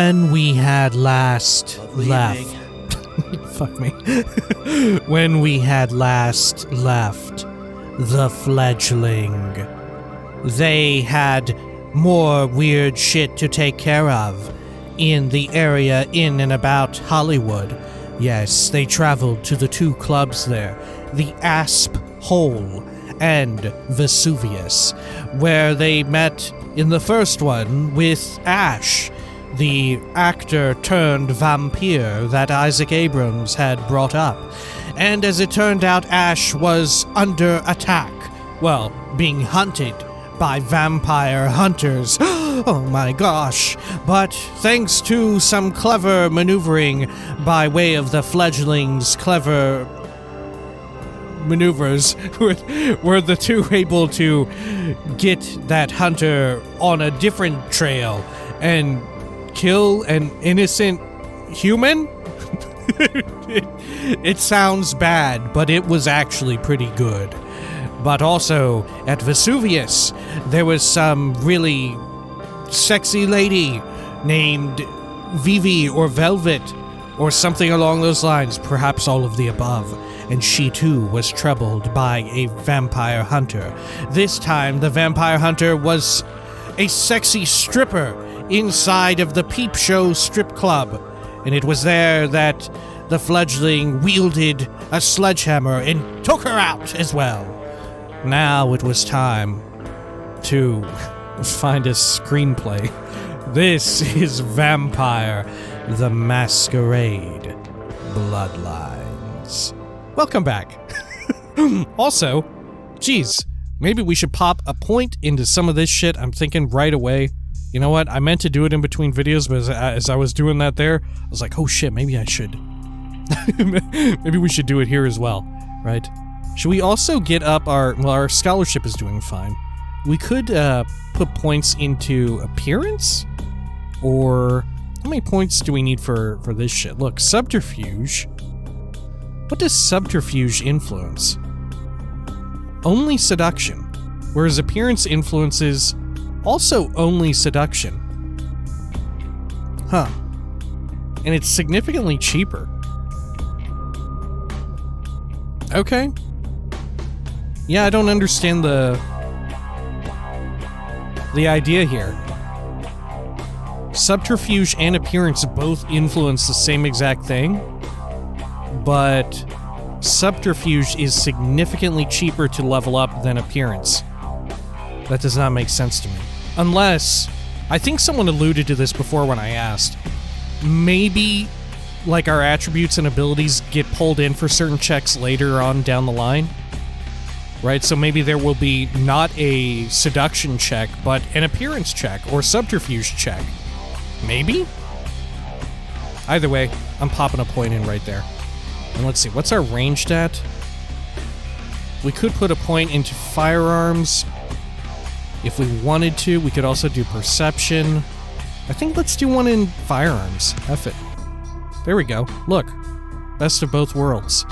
When we had last left... Fuck me. When we had last left the fledgling, they had more weird shit to take care of in the area in and about Hollywood. Yes, they traveled to the two clubs there, the Asp Hole and Vesuvius, where they met in the first one with Ash, the actor turned vampire that Isaac Abrams had brought up. And as it turned out, Ash was under attack. Well, being hunted by vampire hunters. Oh my gosh. But thanks to some clever maneuvering by way of the fledglings' clever maneuvers, were the two able to get that hunter on a different trail and kill an innocent human? It sounds bad, but it was actually pretty good. But also, at Vesuvius, there was some really sexy lady named Vivi or Velvet, or something along those lines, perhaps all of the above, and she too was troubled by a vampire hunter. This time, the vampire hunter was a sexy stripper inside of the Peep Show strip club, and it was there that the fledgling wielded a sledgehammer and took her out as well. Now it was time to find a screenplay. This is Vampire the Masquerade Bloodlines. Welcome back. Also, geez, maybe we should pop a point into some of this shit. I'm thinking right away. You know what? I meant to do it in between videos, but as I was doing that there, I was like, oh shit, maybe I should. Maybe we should do it here as well, right? Should we also get up our scholarship is doing fine. We could put points into appearance? Or how many points do we need for this shit? Look, subterfuge. What does subterfuge influence? Only seduction. Whereas appearance influences also only seduction. Huh. And it's significantly cheaper. Okay. Yeah, I don't understand the idea here. Subterfuge and appearance both influence the same exact thing, but subterfuge is significantly cheaper to level up than appearance. That does not make sense to me. Unless, I think someone alluded to this before when I asked, maybe like our attributes and abilities get pulled in for certain checks later on down the line. Right, so maybe there will be not a seduction check, but an appearance check or subterfuge check. Maybe? Either way, I'm popping a point in right there. And let's see, what's our ranged at? We could put a point into firearms. If we wanted to, we could also do perception. I think let's do one in firearms. F it. There we go. Look. Best of both worlds.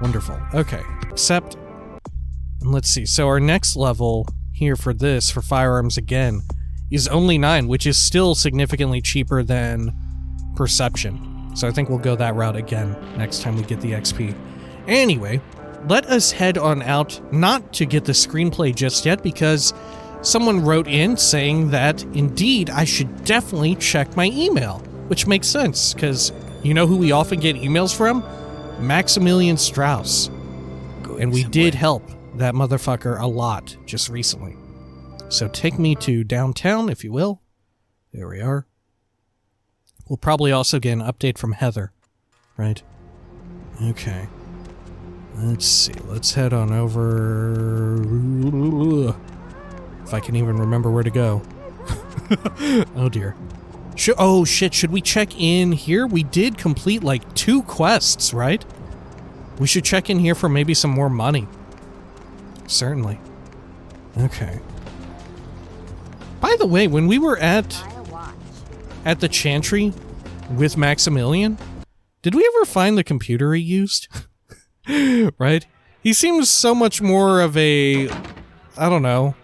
Wonderful. Okay. Accept. And let's see. So our next level here for this, for firearms again, is only 9, which is still significantly cheaper than perception. So I think we'll go that route again next time we get the XP. Anyway, let us head on out, not to get the screenplay just yet, because someone wrote in saying that, indeed, I should definitely check my email. Which makes sense, because you know who we often get emails from? Maximilian Strauss. And we did help that motherfucker a lot just recently. So take me to downtown, if you will. There we are. We'll probably also get an update from Heather, right? Okay. Let's see. Let's head on over. If I can even remember where to go. Oh dear. Oh shit, should we check in here? We did complete like 2 quests, right? We should check in here for maybe some more money. Certainly. Okay. By the way, when we were at the Chantry with Maximilian, did we ever find the computer he used? Right? He seems so much more of a, I don't know,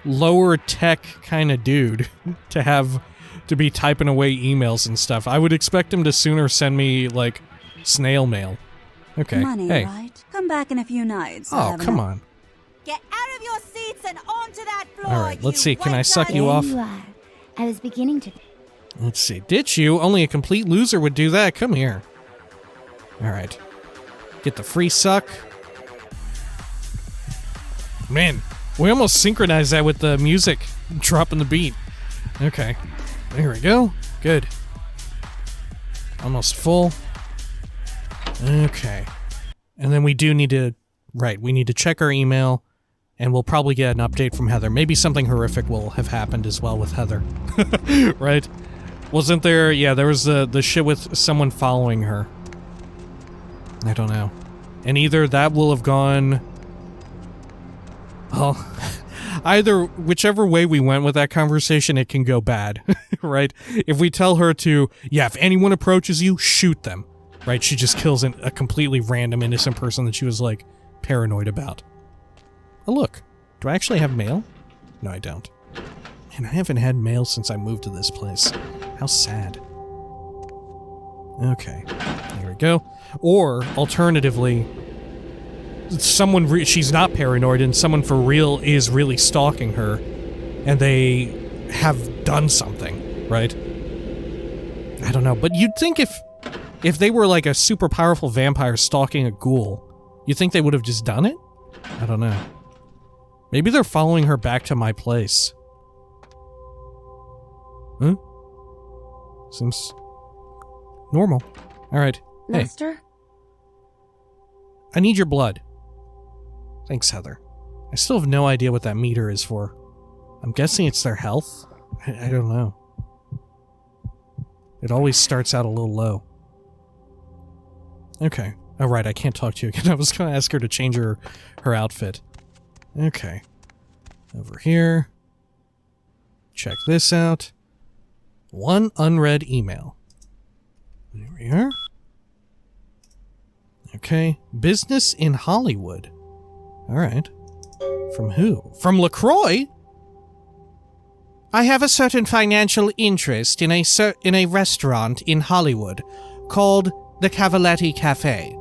lower tech kind of dude to have to be typing away emails and stuff. I would expect him to sooner send me, like, snail mail. Okay, Money, hey. right? Come back in a few nights. Oh, come on. Get out of your seats and onto that floor. Alright, let's see. Can I suck you off? There you are. I was beginning to... Let's see. Ditch you? Only a complete loser would do that. Come here. Alright. Get the free suck. Man, we almost synchronized that with the music dropping the beat. Okay. There we go. Good. Almost full. Okay. And then we do need to... Right, we need to check our email, and we'll probably get an update from Heather. Maybe something horrific will have happened as well with Heather. Right? Wasn't there... Yeah, there was the shit with someone following her. I don't know. And either that will have gone... Well, either whichever way we went with that conversation, it can go bad, right? If we tell her to, yeah, if anyone approaches you, shoot them, right? She just kills a completely random innocent person that she was, like, paranoid about. Oh, look. Do I actually have mail? No, I don't. Man, I haven't had mail since I moved to this place. How sad. Okay. There we go. Or, alternatively... someone she's not paranoid and someone for real is really stalking her and they have done something, right? I don't know, but you'd think if they were like a super powerful vampire stalking a ghoul, you'd think they would have just done it? I don't know. Maybe they're following her back to my place. Huh? Seems normal. Alright. Hey. Master? I need your blood. Thanks, Heather. I still have no idea what that meter is for. I'm guessing it's their health? I don't know. It always starts out a little low. Okay. Oh, right, I can't talk to you again. I was going to ask her to change her outfit. Okay. Over here. Check this out. One unread email. There we are. Okay. Business in Hollywood. Alright. From who? From LaCroix? I have a certain financial interest in a restaurant in Hollywood called the Cavaletti Cafe.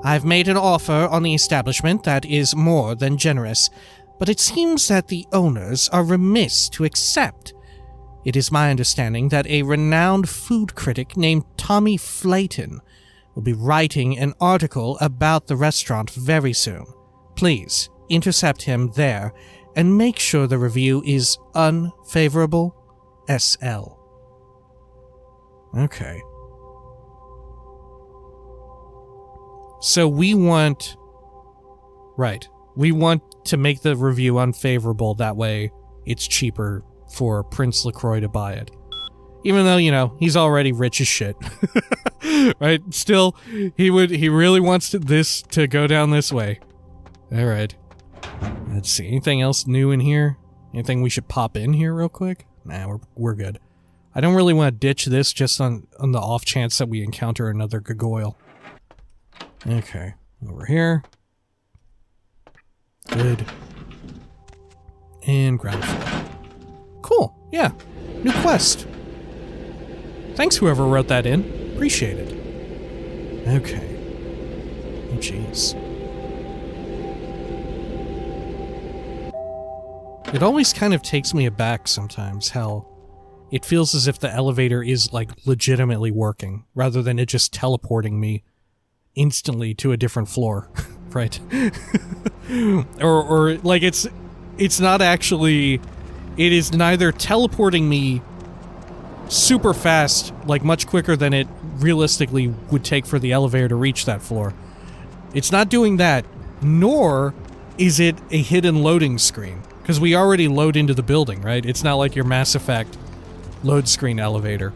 I've made an offer on the establishment that is more than generous, but it seems that the owners are remiss to accept. It is my understanding that a renowned food critic named Tommy Flayton will be writing an article about the restaurant very soon. Please, intercept him there, and make sure the review is unfavorable. SL. Okay. So we want... Right. We want to make the review unfavorable, that way it's cheaper for Prince LaCroix to buy it. Even though, you know, he's already rich as shit. Right? Still, he really wants this to go down this way. Alright. Let's see. Anything else new in here? Anything we should pop in here real quick? Nah, we're good. I don't really want to ditch this just on the off chance that we encounter another gargoyle. Okay. Over here. Good. And ground floor. Cool. Yeah. New quest. Thanks whoever wrote that in. Appreciate it. Okay. Oh, jeez. It always kind of takes me aback sometimes how it feels as if the elevator is, like, legitimately working, rather than it just teleporting me instantly to a different floor, right? or like, it's not actually... It is neither teleporting me super fast, like much quicker than it realistically would take for the elevator to reach that floor. It's not doing that, nor is it a hidden loading screen. Because we already load into the building, right? It's not like your Mass Effect load screen elevator.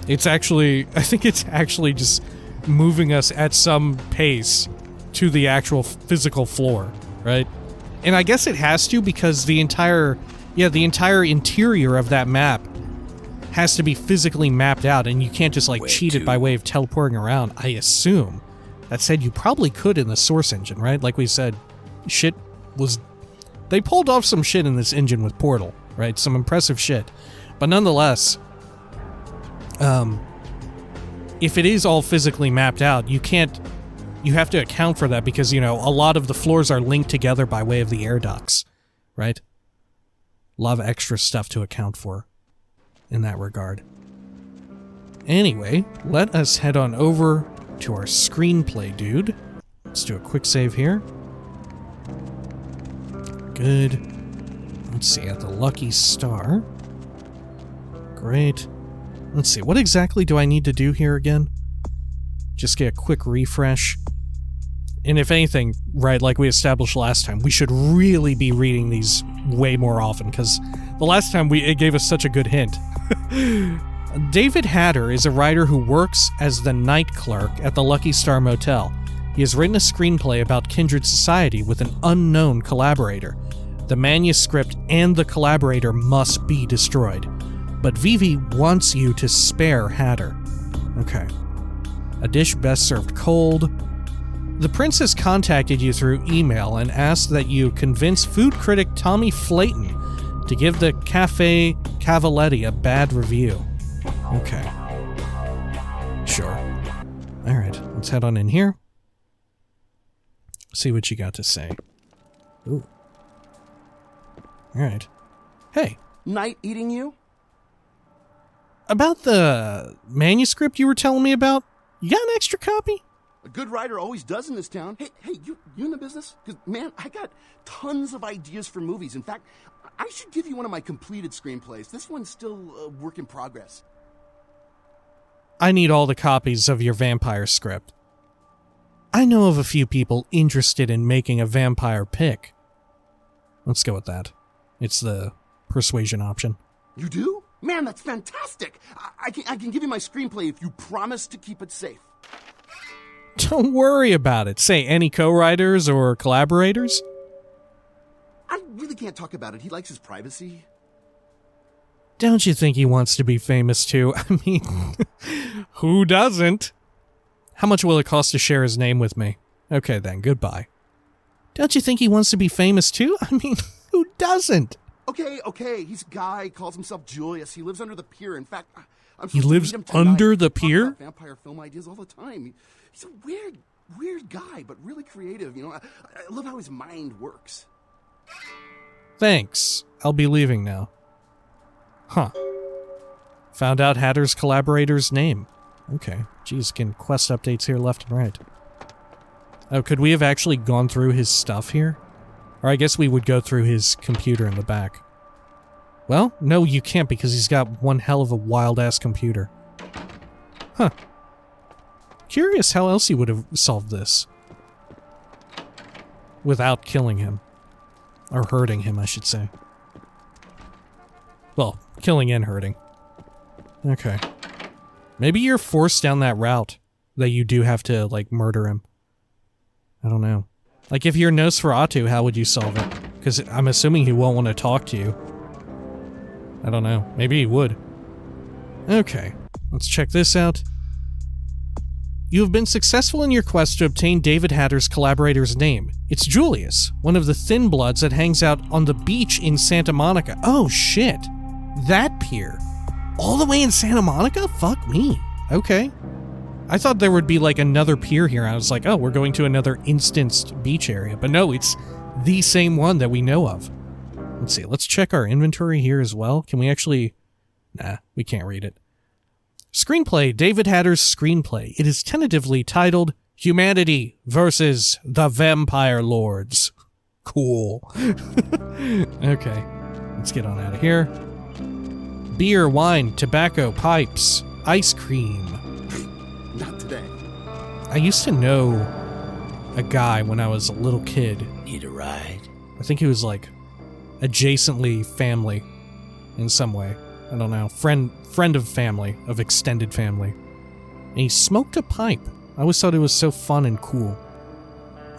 It's actually... I think it's actually just moving us at some pace to the actual physical floor, right? And I guess it has to because the entire interior of that map has to be physically mapped out, and you can't just, like, cheat it by way of teleporting around, I assume. That said, you probably could in the Source engine, right? Like we said, shit was... They pulled off some shit in this engine with Portal, right? Some impressive shit. But nonetheless, if it is all physically mapped out, you have to account for that because, you know, a lot of the floors are linked together by way of the air ducts, right? A lot of extra stuff to account for in that regard. Anyway, let us head on over to our screenplay dude. Let's do a quick save here. Good. Let's see, at the Lucky Star. Great. Let's see, what exactly do I need to do here again? Just get a quick refresh. And if anything, right, like we established last time, we should really be reading these way more often, because the last time it gave us such a good hint. David Hatter is a writer who works as the night clerk at the Lucky Star Motel. He has written a screenplay about kindred society with an unknown collaborator. The manuscript and the collaborator must be destroyed. But Vivi wants you to spare Hatter. Okay. A dish best served cold. The princess contacted you through email and asked that you convince food critic Tommy Flayton to give the Cafe Cavaletti a bad review. Okay. Sure. Alright, let's head on in here. See what you got to say. Ooh. Alright. Hey. Night eating you? About the manuscript you were telling me about, you got an extra copy? A good writer always does in this town. Hey, you in the business? Because, man, I got tons of ideas for movies. In fact, I should give you one of my completed screenplays. This one's still a work in progress. I need all the copies of your vampire script. I know of a few people interested in making a vampire pick. Let's go with that. It's the persuasion option. You do? Man, that's fantastic! I can give you my screenplay if you promise to keep it safe. Don't worry about it. Say, any co-writers or collaborators? I really can't talk about it. He likes his privacy. Don't you think he wants to be famous too? I mean, who doesn't? How much will it cost to share his name with me? Okay then, goodbye. Don't you think he wants to be famous too? I mean, who doesn't? Okay, he's a guy, calls himself Julius. He lives under the pier. In fact, he lives under the pier? Talk about vampire film ideas all the time. He's a weird guy, but really creative. You know, I love how his mind works. Thanks. I'll be leaving now. Huh. Found out Hatter's collaborator's name. Okay. Geez, getting quest updates here left and right. Oh, could we have actually gone through his stuff here? Or I guess we would go through his computer in the back. Well, no, you can't because he's got one hell of a wild-ass computer. Huh. Curious how else he would have solved this. Without killing him. Or hurting him, I should say. Well, killing and hurting. Okay. Maybe you're forced down that route. That you do have to, like, murder him. I don't know. Like, if you're Nosferatu, how would you solve it? Because I'm assuming he won't want to talk to you. I don't know. Maybe he would. Okay. Let's check this out. You have been successful in your quest to obtain David Hatter's collaborator's name. It's Julius, one of the thin bloods that hangs out on the beach in Santa Monica. Oh, shit. That pier. All the way in Santa Monica? Fuck me. Okay. I thought there would be like another pier here. I was like, oh, we're going to another instanced beach area. But no, it's the same one that we know of. Let's see. Let's check our inventory here as well. Can we actually... Nah, we can't read it. Screenplay. David Hatter's screenplay. It is tentatively titled Humanity versus the Vampire Lords. Cool. Okay. Let's get on out of here. Beer, wine, tobacco, pipes, ice cream. Not today. I used to know a guy when I was a little kid. Need a ride? I think he was like adjacently family in some way. I don't know. Friend of family, of extended family. And he smoked a pipe. I always thought it was so fun and cool.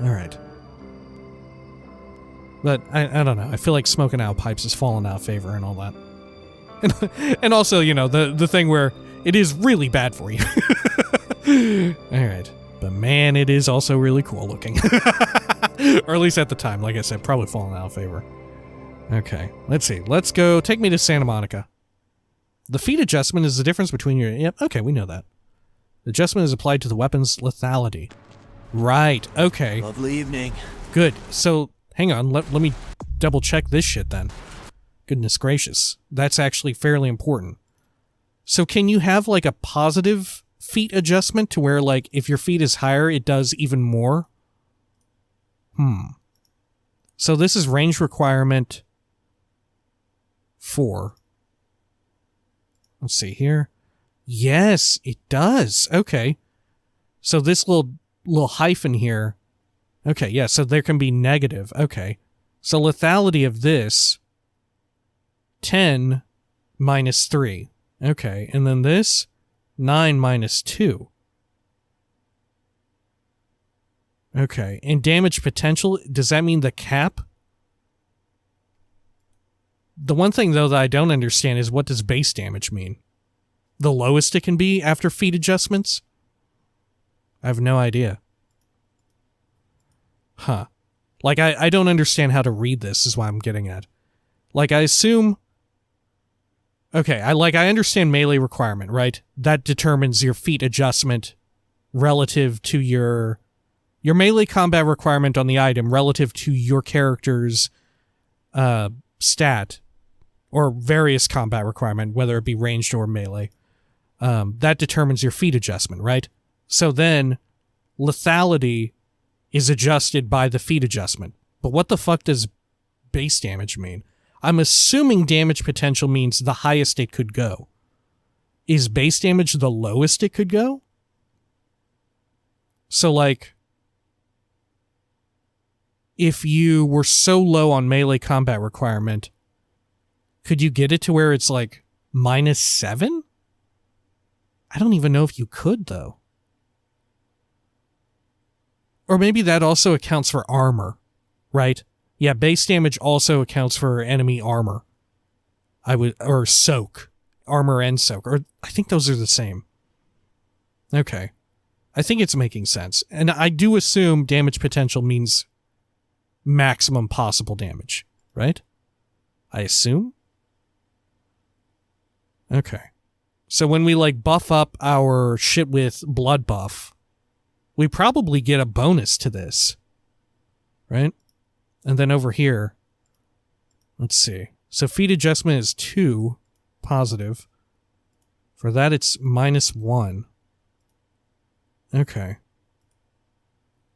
Alright. But I don't know. I feel like smoking out pipes has fallen out of favor and all that. And also, you know, the thing where it is really bad for you. Alright. But man, it is also really cool looking. Or at least at the time, like I said, probably fallen out of favor. Okay, let's see. Let's go. Take me to Santa Monica. The feat adjustment is the difference between your... Yep, okay, we know that. The adjustment is applied to the weapon's lethality. Right, okay. Lovely evening. Good. So, hang on, let me double check this shit then. Goodness gracious. That's actually fairly important. So can you have like a positive feat adjustment to where like if your feat is higher, it does even more? So this is range requirement 4. Let's see here. Yes, it does. Okay. So this little hyphen here. Okay, yeah, so there can be negative. Okay. So lethality of this 10 minus 3. Okay, and then this 9 minus 2. Okay, and damage potential, does that mean the cap? The one thing, though, that I don't understand is what does base damage mean? The lowest it can be after feat adjustments? I have no idea. Huh. Like, I don't understand how to read this, is what I'm getting at. Like, I assume... Okay, I understand melee requirement, right? That determines your feat adjustment relative to your melee combat requirement on the item relative to your character's stat or various combat requirement, whether it be ranged or melee. That determines your feat adjustment, right? So then lethality is adjusted by the feat adjustment. But what the fuck does base damage mean? I'm assuming damage potential means the highest it could go. Is base damage the lowest it could go? So, like, if you were so low on melee combat requirement, could you get it to where it's, like, -7? I don't even know if you could, though. Or maybe that also accounts for armor, right? Yeah, base damage also accounts for enemy armor. Or soak. Armor and soak. Or I think those are the same. Okay. I think it's making sense. And I do assume damage potential means maximum possible damage, right? I assume? Okay. So when we, like, buff up our shit with blood buff, we probably get a bonus to this, right? And then over here, let's see. So feat adjustment is 2 positive. For that, it's -1. Okay.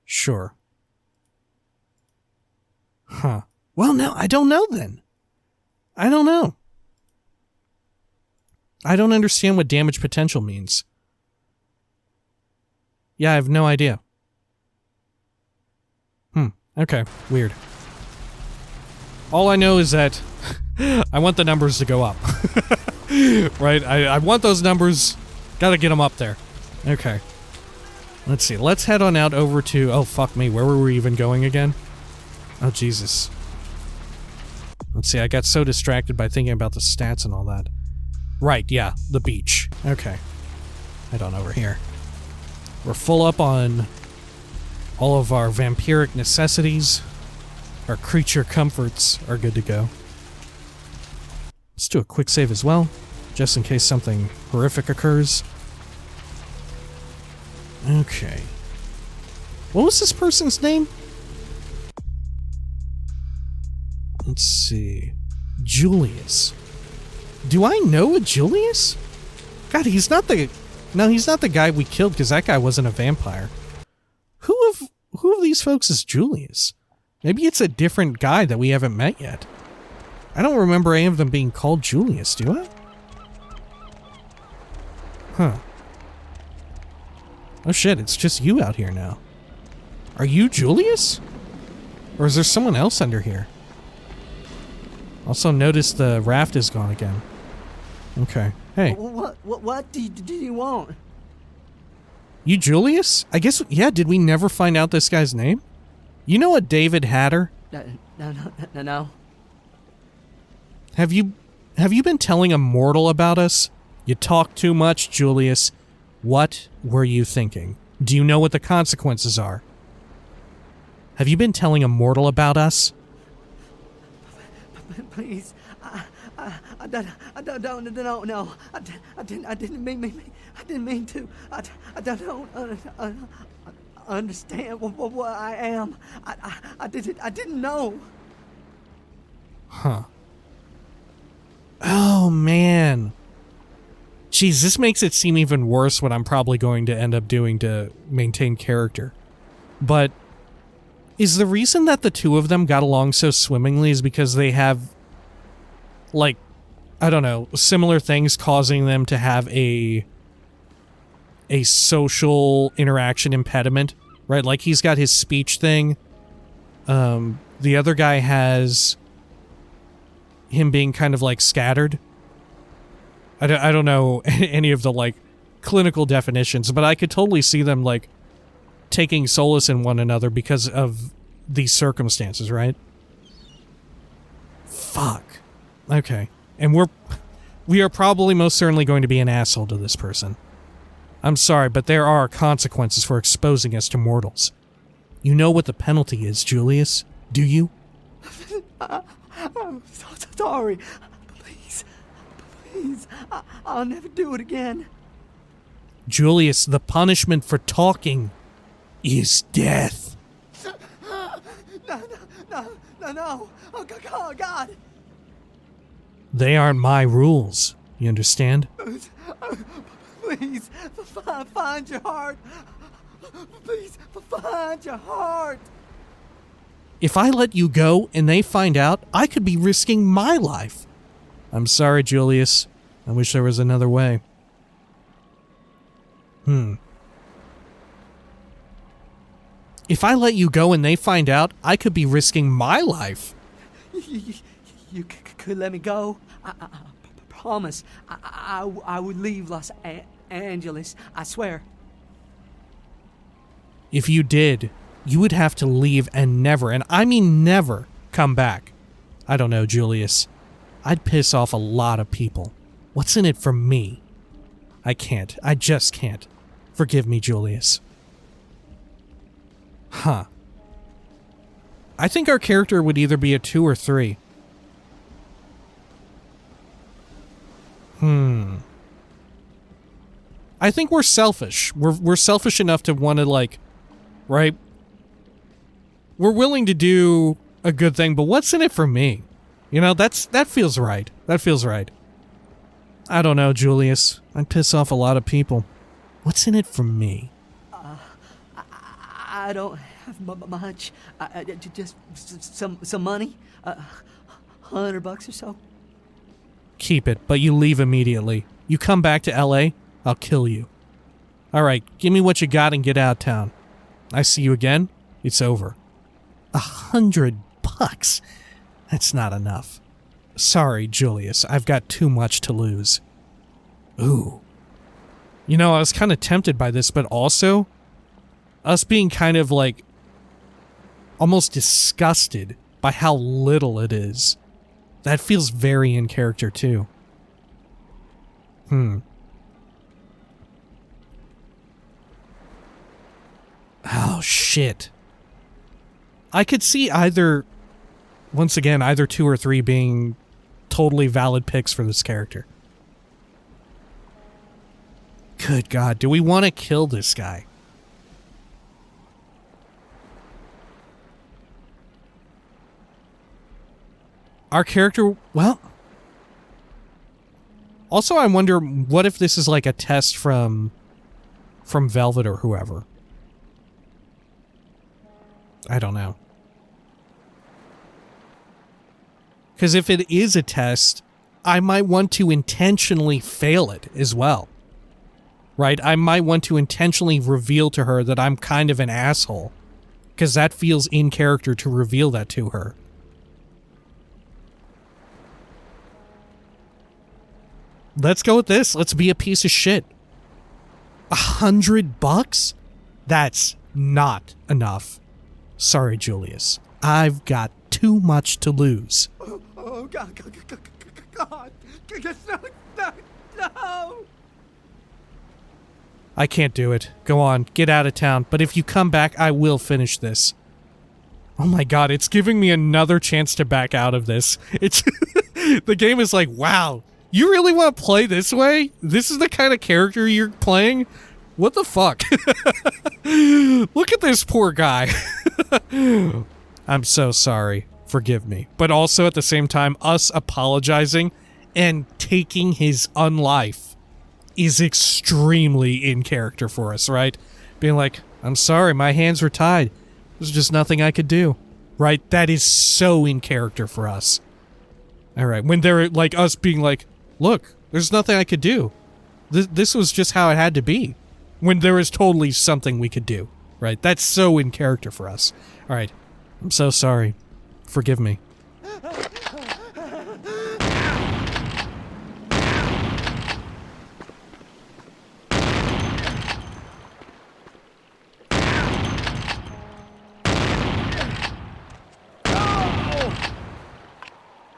Sure. Huh. Well, no, I don't know then. I don't know. I don't understand what damage potential means. Yeah, I have no idea. Okay, weird. All I know is that I want the numbers to go up. Right? I want those numbers. Gotta get them up there. Okay. Let's see. Let's head on out over to... Oh, fuck me. Where were we even going again? Oh, Jesus. Let's see. I got so distracted by thinking about the stats and all that. Right, yeah. The beach. Okay. Head on over here. We're full up on all of our vampiric necessities. Our creature comforts are good to go. Let's do a quick save as well, just in case something horrific occurs. Okay. What was this person's name? Let's see. Julius. Do I know a Julius? God, he's not the... No, he's not the guy we killed because that guy wasn't a vampire. Who of these folks is Julius? Maybe it's a different guy that we haven't met yet. I don't remember any of them being called Julius, do I? Huh. Oh shit, it's just you out here now. Are you Julius? Or is there someone else under here? Also notice the raft is gone again. Okay. Hey. What do you want? You Julius? I guess, yeah, did we never find out this guy's name? You know a David Hatter? No. Have you been telling a mortal about us? You talk too much, Julius. What were you thinking? Do you know what the consequences are? Have you been telling a mortal about us? Please, I don't know. I didn't mean to. I don't understand what I am. I didn't know. Huh. Oh, man. Jeez, this makes it seem even worse what I'm probably going to end up doing to maintain character. But is the reason that the two of them got along so swimmingly is because they have, like, I don't know, similar things causing them to have a social interaction impediment, right? Like, he's got his speech thing. The other guy has him being kind of, like, scattered. I don't know any of the, like, clinical definitions, but I could totally see them, like, taking solace in one another because of these circumstances, right? Fuck. Okay. And we are probably most certainly going to be an asshole to this person. I'm sorry, but there are consequences for exposing us to mortals. You know what the penalty is, Julius? Do you? I'm so sorry. Please, I'll never do it again. Julius, the punishment for talking is death. No. Oh, God. They aren't my rules. You understand? Please, find your heart. Please, find your heart. If I let you go and they find out, I could be risking my life. I'm sorry, Julius. I wish there was another way. If I let you go and they find out, I could be risking my life. You could let me go? I promise. I would leave Los Angeles. I swear. If you did, you would have to leave and never, and I mean never, come back. I don't know, Julius. I'd piss off a lot of people. What's in it for me? I can't. I just can't. Forgive me, Julius. Huh. I think our character would either be a 2 or 3. I think we're selfish. We're selfish enough to want to, like, right? We're willing to do a good thing, but what's in it for me? You know, that feels right. That feels right. I don't know, Julius. I'd piss off a lot of people. What's in it for me? I don't have much. Just some money. $100 or so. Keep it, but you leave immediately. You come back to LA, I'll kill you. Alright, give me what you got and get out of town. I see you again, it's over. $100? That's not enough. Sorry, Julius, I've got too much to lose. Ooh. You know, I was kind of tempted by this, but also, us being kind of like, almost disgusted by how little it is. That feels very in character, too. Oh, shit. I could see either, once again, either 2 or 3 being totally valid picks for this character. Good God, do we want to kill this guy? Our character, well... Also, I wonder, what if this is like a test from Velvet or whoever? I don't know. Because if it is a test, I might want to intentionally fail it as well. Right? I might want to intentionally reveal to her that I'm kind of an asshole. Because that feels in character to reveal that to her. Let's go with this. Let's be a piece of shit. $100? That's not enough. Sorry, Julius. I've got too much to lose. Oh, God. No. I can't do it. Go on, get out of town. But if you come back, I will finish this. Oh my god, it's giving me another chance to back out of this. It's the game is like, wow, you really want to play this way? This is the kind of character you're playing? What the fuck? Look at this poor guy. I'm so sorry. Forgive me. But also at the same time, us apologizing and taking his unlife is extremely in character for us, right? Being like, I'm sorry, my hands were tied. There's just nothing I could do. Right? That is so in character for us. Alright, when they're like us being like, look, there's nothing I could do. This was just how it had to be. When there is totally something we could do. Right? That's so in character for us. Alright, I'm so sorry. Forgive me.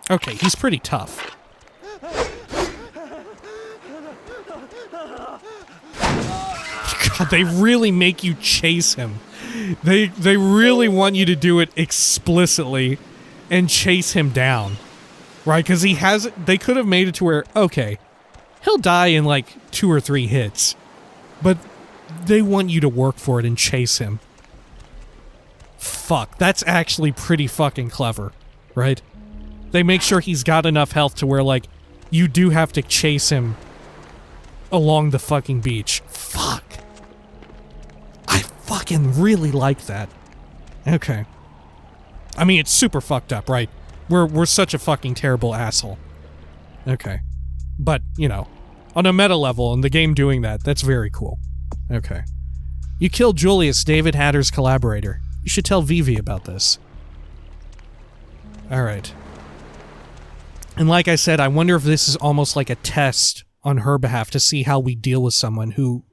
Okay, he's pretty tough. God, they really make you chase him. They really want you to do it explicitly and chase him down. Right? Because they could have made it to where, okay, he'll die in like 2 or 3 hits. But they want you to work for it and chase him. Fuck, that's actually pretty fucking clever. Right? They make sure he's got enough health to where, like, you do have to chase him along the fucking beach. Fuck. I fucking really like that. Okay. I mean, it's super fucked up, right? We're such a fucking terrible asshole. Okay. But, you know, on a meta level, and the game doing that, that's very cool. Okay. You killed Julius, David Hatter's collaborator. You should tell Vivi about this. Alright. And like I said, I wonder if this is almost like a test on her behalf to see how we deal with someone who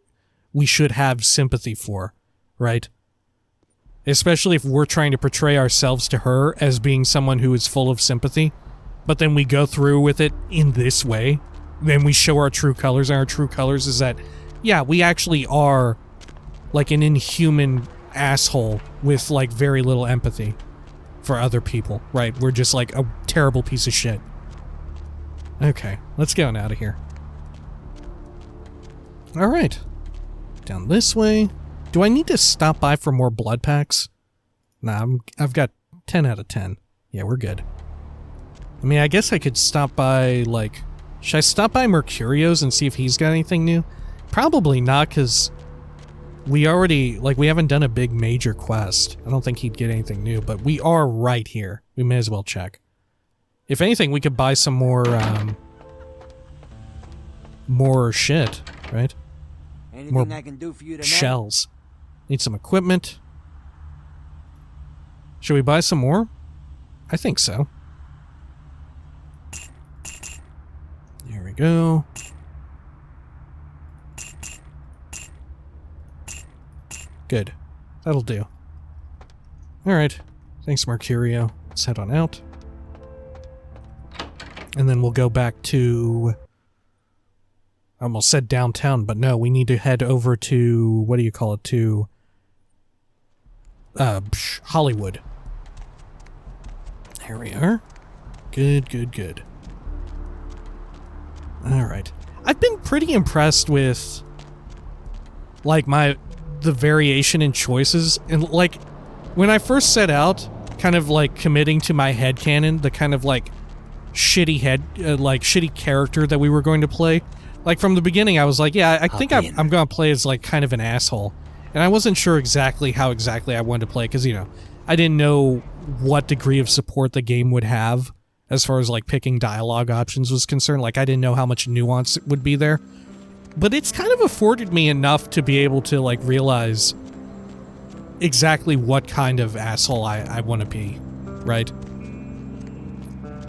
we should have sympathy for, right? Especially if we're trying to portray ourselves to her as being someone who is full of sympathy, but then we go through with it in this way, then we show our true colors, and our true colors is that, yeah, we actually are like an inhuman asshole with like very little empathy for other people, right? We're just like a terrible piece of shit. Okay, let's get on out of here. Alright. Down this way. Do I need to stop by for more blood packs? Nah, I've got 10 out of 10. Yeah, we're good. I mean, I guess I could stop by, like... Should I stop by Mercurios and see if he's got anything new? Probably not, because we already... Like, we haven't done a big major quest. I don't think he'd get anything new, but we are right here. We may as well check. If anything, we could buy some more, more shit, right? Anything more I can do for you tonight? shells. Need some equipment. Should we buy some more? I think so. There we go. Good. That'll do. Alright. Thanks, Mercurio. Let's head on out. And then we'll go back to... I almost said downtown, but no, we need to head over to... What do you call it? To... Hollywood. There we are. Good, good, good. Alright. I've been pretty impressed with... like, the variation in choices. And, like, when I first set out, kind of, like, committing to my headcanon, the kind of, like... shitty shitty character that we were going to play. Like, from the beginning, I was like, yeah, I think I'm going to play as, like, kind of an asshole. And I wasn't sure exactly how exactly I wanted to play, because, you know, I didn't know what degree of support the game would have as far as, like, picking dialogue options was concerned. Like, I didn't know how much nuance would be there. But it's kind of afforded me enough to be able to, like, realize exactly what kind of asshole I want to be, right?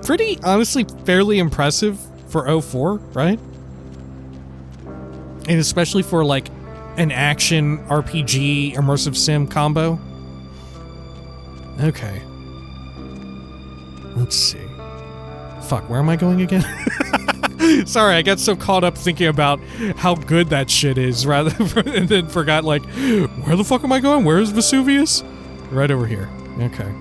Pretty, honestly, fairly impressive for 04, right? And especially for, like, an action RPG immersive sim combo. Okay. Let's see. Fuck, where am I going again? Sorry, I got so caught up thinking about how good that shit is, and then forgot, like, where the fuck am I going? Where is Vesuvius? Right over here. Okay.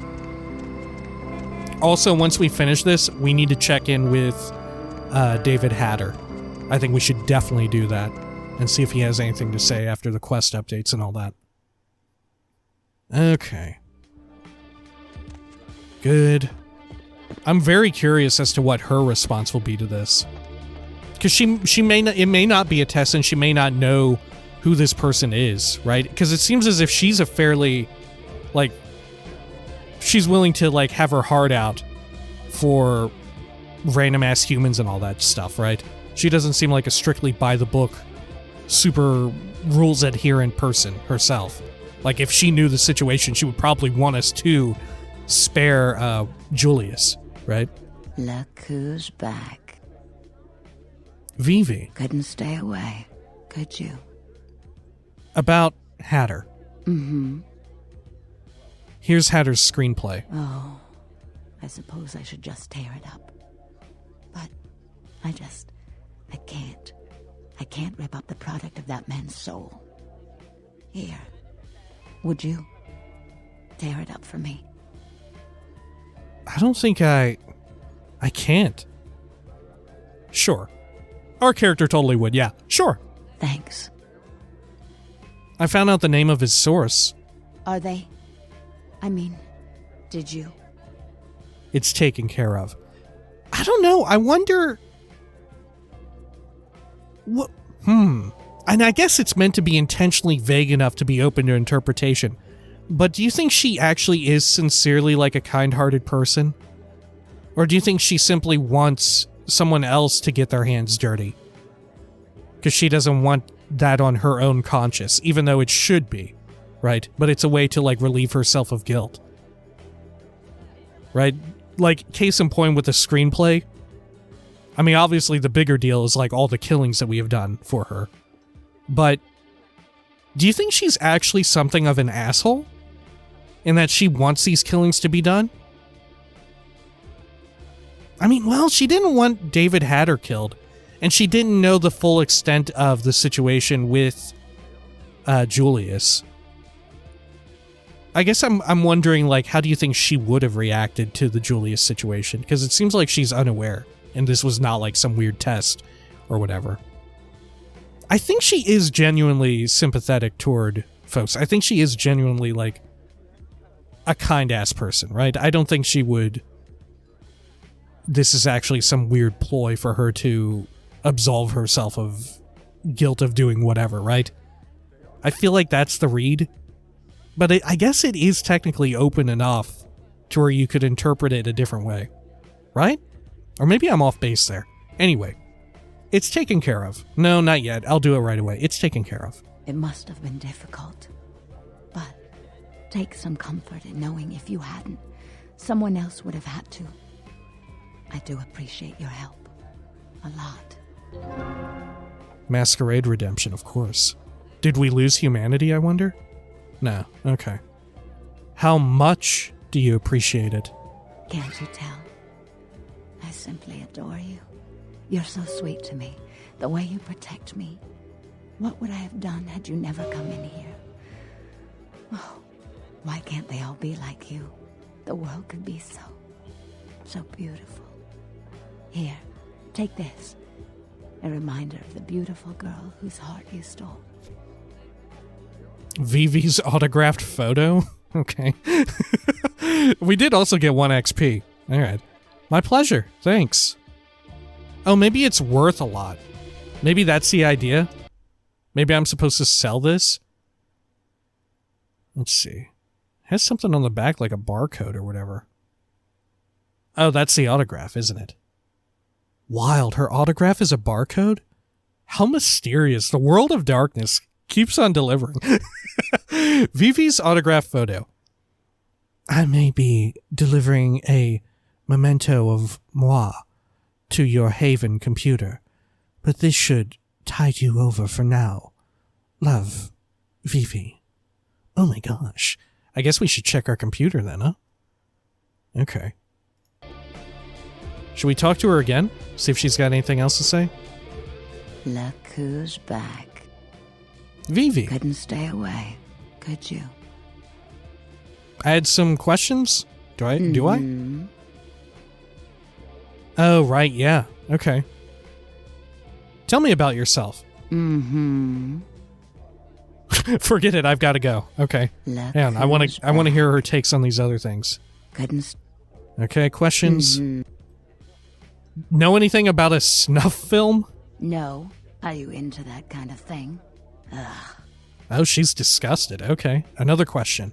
Also, once we finish this, we need to check in with David Hatter. I think we should definitely do that and see if he has anything to say after the quest updates and all that. Okay. Good. I'm very curious as to what her response will be to this. Because she may not, it may not be a test and she may not know who this person is, right? Because it seems as if she's a fairly, like, she's willing to, like, have her heart out for random ass humans and all that stuff, right? She doesn't seem like a strictly by the book, super rules adherent person herself. Like, if she knew the situation, she would probably want us to spare Julius, right? Look who's back. Vivi. Couldn't stay away, could you? About Hatter. Mm-hmm. Here's Hatter's screenplay. Oh, I suppose I should just tear it up. But I can't. I can't rip up the product of that man's soul. Here, would you tear it up for me? I don't think I can't. Sure. Our character totally would, yeah. Sure. Thanks. I found out the name of his source. Are they? I mean, did you? It's taken care of. I don't know. I wonder... What? And I guess it's meant to be intentionally vague enough to be open to interpretation. But do you think she actually is sincerely like a kind-hearted person? Or do you think she simply wants someone else to get their hands dirty? Because she doesn't want that on her own conscience, even though it should be, right? But it's a way to, like, relieve herself of guilt. Right? Like, case in point with the screenplay. I mean, obviously the bigger deal is, like, all the killings that we have done for her. But do you think she's actually something of an asshole? In that she wants these killings to be done? I mean, well, she didn't want David Hatter killed. And she didn't know the full extent of the situation with Julius. I guess I'm wondering, like, how do you think she would have reacted to the Julius situation? Because it seems like she's unaware, and this was not, like, some weird test or whatever. I think she is genuinely sympathetic toward folks. I think she is genuinely, like, a kind-ass person, right? I don't think she would... This is actually some weird ploy for her to absolve herself of guilt of doing whatever, right? I feel like that's the read. But I guess it is technically open enough to where you could interpret it a different way. Right? Or maybe I'm off base there. Anyway, it's taken care of. No, not yet. I'll do it right away. It's taken care of. It must have been difficult. But take some comfort in knowing if you hadn't, someone else would have had to. I do appreciate your help. A lot. Masquerade redemption, of course. Did we lose humanity, I wonder? No. Okay. How much do you appreciate it? Can't you tell? I simply adore you. You're so sweet to me. The way you protect me. What would I have done had you never come in here? Oh, why can't they all be like you? The world could be so beautiful. Here, take this. A reminder of the beautiful girl whose heart you stole. Vivi's autographed photo? Okay. We did also get 1 XP. Alright. My pleasure. Thanks. Oh, maybe it's worth a lot. Maybe that's the idea. Maybe I'm supposed to sell this? Let's see. It has something on the back like a barcode or whatever. Oh, that's the autograph, isn't it? Wild, her autograph is a barcode? How mysterious. The world of darkness keeps on delivering. Vivi's autograph photo. I may be delivering a memento of moi to your Haven computer, but this should tide you over for now. Love, Vivi. Oh my gosh. I guess we should check our computer then, huh? Okay. Should we talk to her again? See if she's got anything else to say? Look who's back. Vivi. Couldn't stay away, could you? I had some questions. Do I? Oh, right, yeah. Okay. Tell me about yourself. Forget it, I've got to go. Okay. Man, I want to hear her takes on these other things. Okay, questions. Know anything about a snuff film? No. Are you into that kind of thing? Ugh. Oh, she's disgusted. Okay. Another question.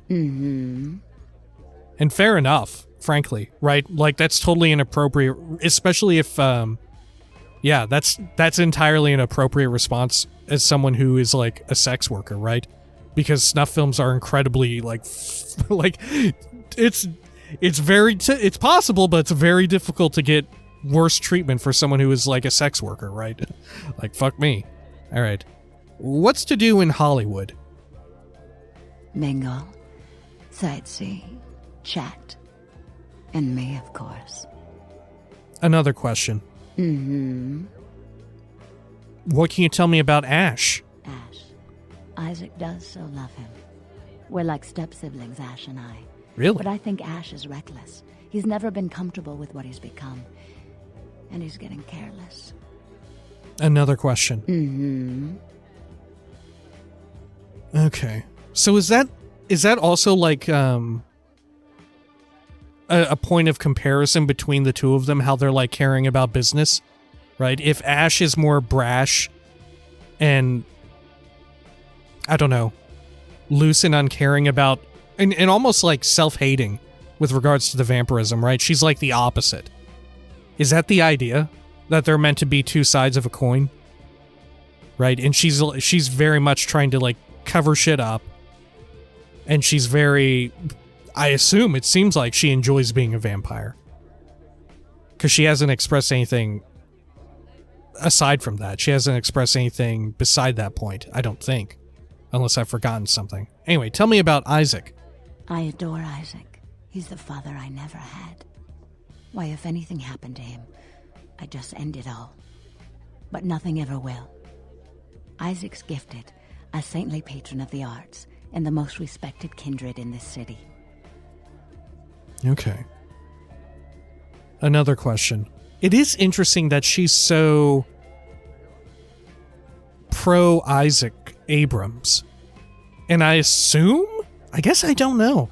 And fair enough, frankly, right? Like, that's totally inappropriate, especially if, yeah, that's entirely an appropriate response as someone who is, like, a sex worker, right? Because snuff films are incredibly, like, it's it's possible, but it's very difficult to get worse treatment for someone who is, like, a sex worker, right? Like, fuck me. All right. What's to do in Hollywood? Mingle, sightsee, chat, and me, of course. Another question. What can you tell me about Ash? Ash. Isaac does so love him. We're like step-siblings, Ash and I. Really? But I think Ash is reckless. He's never been comfortable with what he's become. And he's getting careless. Another question. Okay. So is that also like a point of comparison between the two of them, how they're like caring about business, right? If Ash is more brash and, I don't know, loose and uncaring about, and almost like self-hating with regards to the vampirism, right? She's like the opposite. Is that the idea? That they're meant to be two sides of a coin? Right? And she's very much trying to like cover shit up. And she's very, I assume, it seems like she enjoys being a vampire. Because she hasn't expressed anything aside from that. She hasn't expressed anything beside that point, I don't think. Unless I've forgotten something. Anyway, tell me about Isaac. I adore Isaac. He's the father I never had. Why, if anything happened to him, I'd just end it all. But nothing ever will. Isaac's gifted, a saintly patron of the arts, and the most respected kindred in this city. Okay. Another question. It is interesting that she's so pro-Isaac Abrams. And I assume? I guess I don't know.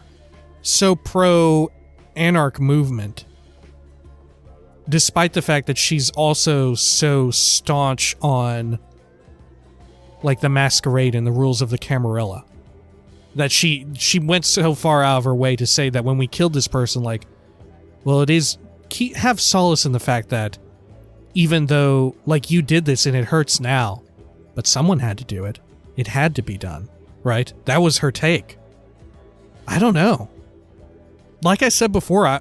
So pro-Anarch movement. Despite the fact that she's also so staunch on, like, the Masquerade and the rules of the Camarilla. That she went so far out of her way to say that when we killed this person, like, well, it is, have solace in the fact that even though, like, you did this and it hurts now, but someone had to do it. It had to be done, right? That was her take. I don't know. Like I said before,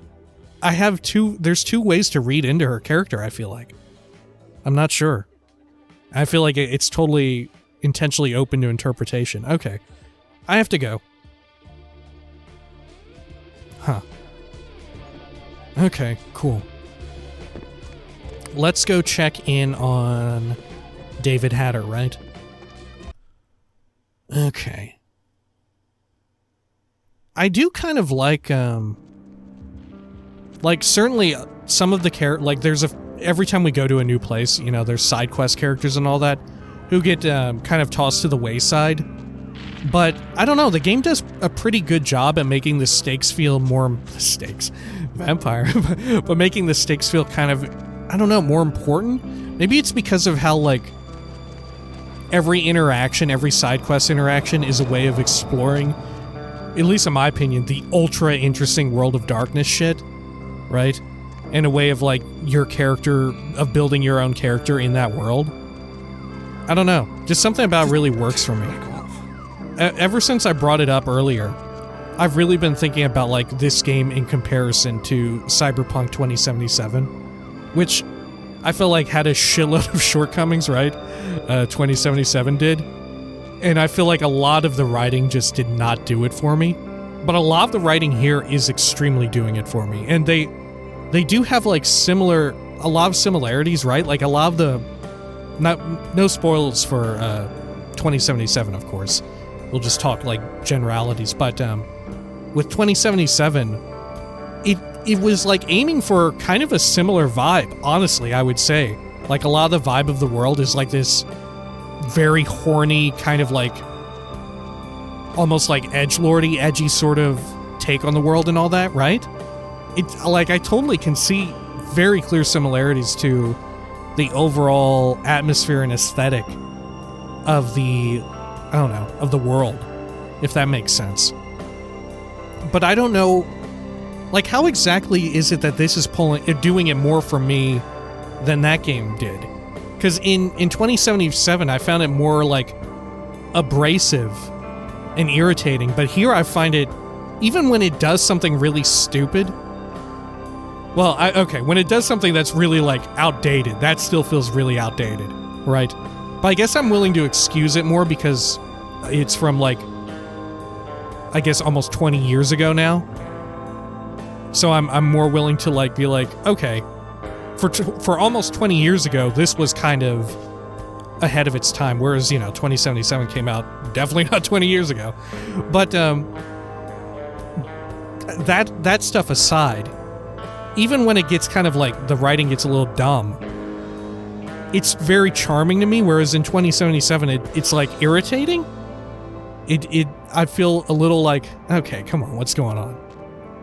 there's two ways to read into her character, I feel like. I'm not sure. I feel like it's totally intentionally open to interpretation. Okay. I have to go. Huh. Okay, cool. Let's go check in on David Hatter, right? Okay. I do kind of like certainly some of the like there's every time we go to a new place, you know, there's side quest characters and all that who get kind of tossed to the wayside. But I don't know, the game does a pretty good job at making the stakes feel more vampire, but making the stakes feel kind of, I don't know, more important. Maybe it's because of how like every interaction, every side quest interaction is a way of exploring, at least in my opinion, the ultra interesting world of darkness shit. Right? And a way of, like, your character, of building your own character in that world. I don't know. Just something about it really works for me. Ever since I brought it up earlier, I've really been thinking about, like, this game in comparison to Cyberpunk 2077, which I feel like had a shitload of shortcomings, right? 2077 did. And I feel like a lot of the writing just did not do it for me. But a lot of the writing here is extremely doing it for me. And they do have like a lot of similarities, right? Like a lot of the, no spoilers for 2077, of course. We'll just talk like generalities. But with 2077, it was like aiming for kind of a similar vibe, honestly, I would say. Like a lot of the vibe of the world is like this very horny, kind of like almost like edgelordy, edgy sort of take on the world and all that, right? It's like I totally can see very clear similarities to the overall atmosphere and aesthetic of the, I don't know, of the world, if that makes sense. But I don't know, like, how exactly is it that this is doing it more for me than that game did? Because in 2077, I found it more, like, abrasive and irritating, but here I find it, even when it does something really stupid, well, okay, when it does something that's really, like, outdated, that still feels really outdated, right? But I guess I'm willing to excuse it more because it's from, like, I guess almost 20 years ago now. So I'm more willing to, like, be like, okay, for almost 20 years ago, this was kind of ahead of its time, whereas, you know, 2077 came out definitely not 20 years ago. But that stuff aside, even when it gets kind of like the writing gets a little dumb, it's very charming to me, whereas in 2077 it's like irritating. I feel a little like, okay, come on, what's going on?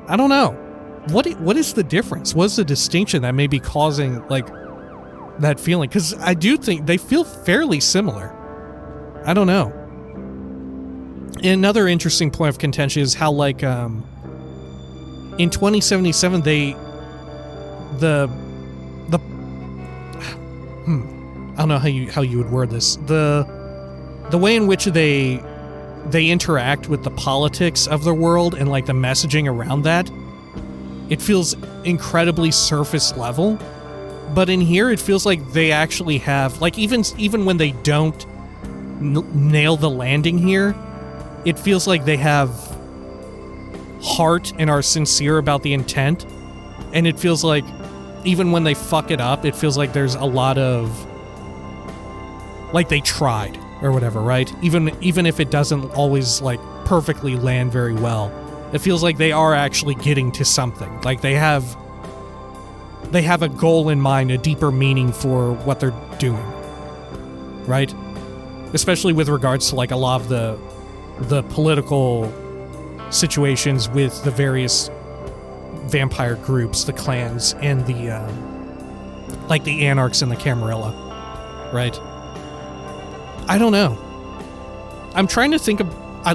I don't know. What is the difference? What's the distinction that may be causing, like, that feeling? Because I do think they feel fairly similar. I don't know. Another interesting point of contention is how, like, in 2077, I don't know how you would word this. The way in which they interact with the politics of the world and, like, the messaging around that, it feels incredibly surface level. But in here, it feels like they actually have, like, even when they don't nail the landing here, it feels like they have heart and are sincere about the intent. And it feels like even when they fuck it up, it feels like there's a lot of, like, they tried or whatever, right? Even if it doesn't always, like, perfectly land very well, it feels like they are actually getting to something. Like they have a goal in mind, a deeper meaning for what they're doing, right? Especially with regards to, like, a lot of the political situations with the various vampire groups, the clans, and the like the Anarchs and the Camarilla, right? I don't know. I'm trying to think of,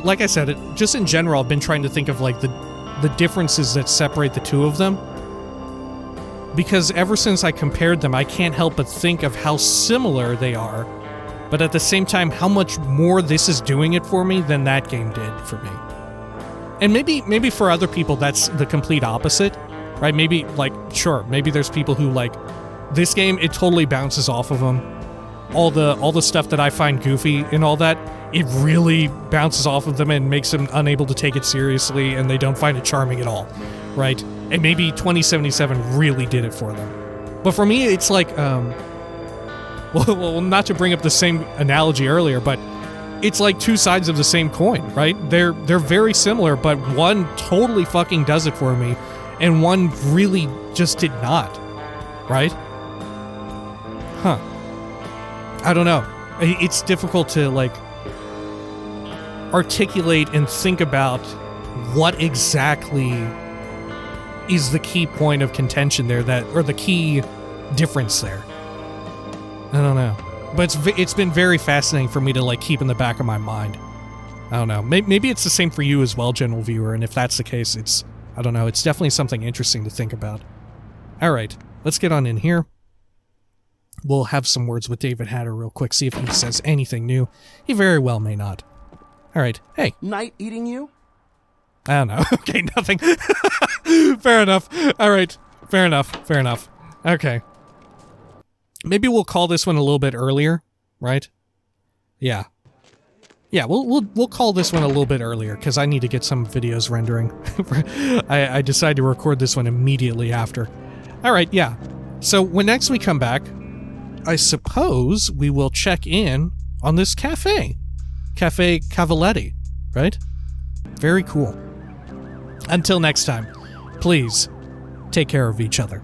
like I said, just in general, I've been trying to think of, like, the differences that separate the two of them. Because ever since I compared them, I can't help but think of how similar they are, but at the same time, how much more this is doing it for me than that game did for me. And maybe for other people, that's the complete opposite, right? Maybe, like, sure, maybe there's people who, like, this game, it totally bounces off of them. All the stuff that I find goofy and all that, it really bounces off of them and makes them unable to take it seriously, and they don't find it charming at all, right? And maybe 2077 really did it for them. But for me, it's like, well, not to bring up the same analogy earlier, but it's like two sides of the same coin, right? They're very similar, but one totally fucking does it for me, and one really just did not, right? Huh. I don't know. It's difficult to, like, articulate and think about what exactly is the key point of contention there, or the key difference there. I don't know. But it's been very fascinating for me to, like, keep in the back of my mind. I don't know. Maybe it's the same for you as well, general viewer, and if that's the case, I don't know, it's definitely something interesting to think about. Alright, let's get on in here. We'll have some words with David Hatter real quick, see if he says anything new. He very well may not. Alright, hey. Night eating you? I don't know. Okay, nothing. Fair enough. Alright, fair enough. Okay. Maybe we'll call this one a little bit earlier, right? Yeah. Yeah, we'll call this one a little bit earlier, because I need to get some videos rendering. I decided to record this one immediately after. Alright, yeah. So when next we come back, I suppose we will check in on this cafe. Cafe Cavaletti, right? Very cool. Until next time, please take care of each other.